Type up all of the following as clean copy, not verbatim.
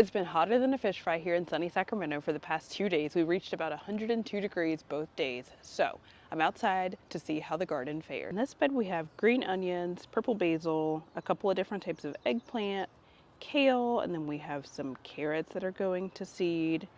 It's been hotter than a fish fry here in sunny Sacramento for the past 2 days. We reached about 102 degrees both days. So I'm outside to see how the garden fared. In this bed we have green onions, purple basil, a couple of different types of eggplant, kale, and then we have some carrots that are going to seed.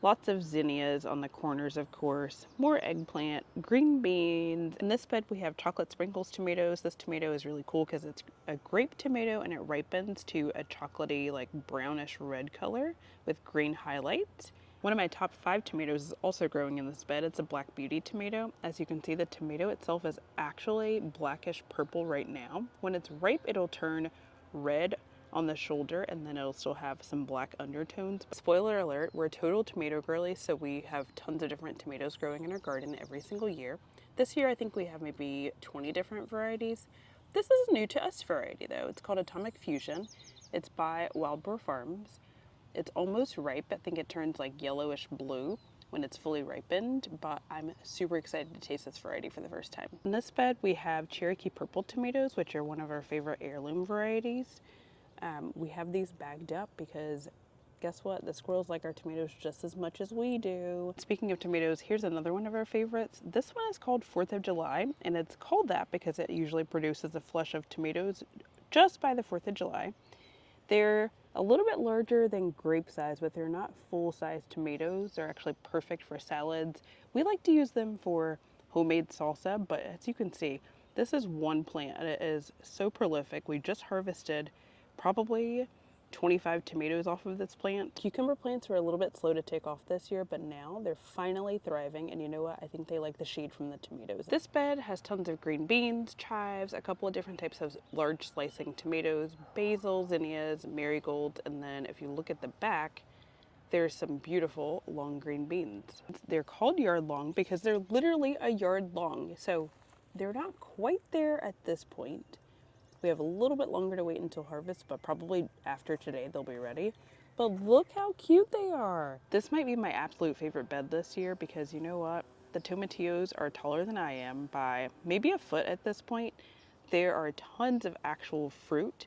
Lots of zinnias on the corners, of course, more eggplant, green beans. In this bed, we have chocolate sprinkles tomatoes. This tomato is really cool because it's a grape tomato and it ripens to a chocolatey, like brownish red color with green highlights. One of my top 5 tomatoes is also growing in this bed. It's a Black Beauty tomato. As you can see, the tomato itself is actually blackish purple right now. When it's ripe, it'll turn red on the shoulder and then it'll still have some black undertones. Spoiler alert, we're total tomato girlies, so we have tons of different tomatoes growing in our garden every single year. This year I think we have maybe 20 different varieties. This is a new to us variety though. It's called Atomic Fusion. It's by Wildboar Farms. It's almost ripe. I think it turns like yellowish blue when it's fully ripened, but I'm super excited to taste this variety for the first time. In this bed we have Cherokee Purple tomatoes, which are one of our favorite heirloom varieties. We have these bagged up because guess what? The squirrels like our tomatoes just as much as we do. Speaking of tomatoes, here's another one of our favorites. This one is called 4th of July, and it's called that because it usually produces a flush of tomatoes just by the 4th of July. They're a little bit larger than grape size, but they're not full-size tomatoes. They're actually perfect for salads. We like to use them for homemade salsa, but as you can see, this is one plant and it is so prolific. We just harvested probably 25 tomatoes off of this plant. Cucumber plants were a little bit slow to take off this year, but now they're finally thriving, and you know what? I think they like the shade from the tomatoes. This bed has tons of green beans, chives, a couple of different types of large slicing tomatoes, basil, zinnias, marigolds, and then if you look at the back, there's some beautiful long green beans. They're called yard long because they're literally a yard long, so they're not quite there at this point. We have a little bit longer to wait until harvest, but probably after today they'll be ready. But look how cute they are. This might be my absolute favorite bed this year because you know what? The tomatillos are taller than I am by maybe a foot at this point. There are tons of actual fruit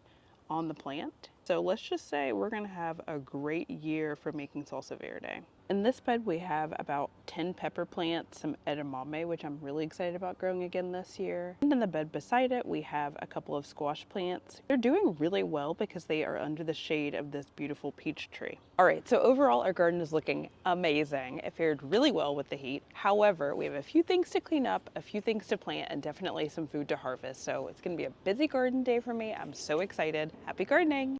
on the plant. So let's just say we're gonna have a great year for making salsa verde. In this bed we have about 10 pepper plants, some edamame, which I'm really excited about growing again this year. And in the bed beside it we have a couple of squash plants. They're doing really well because they are under the shade of this beautiful peach tree. All right, so overall our garden is looking amazing. It fared really well with the heat. However, we have a few things to clean up, a few things to plant, and definitely some food to harvest. So it's gonna be a busy garden day for me. I'm so excited. Happy gardening.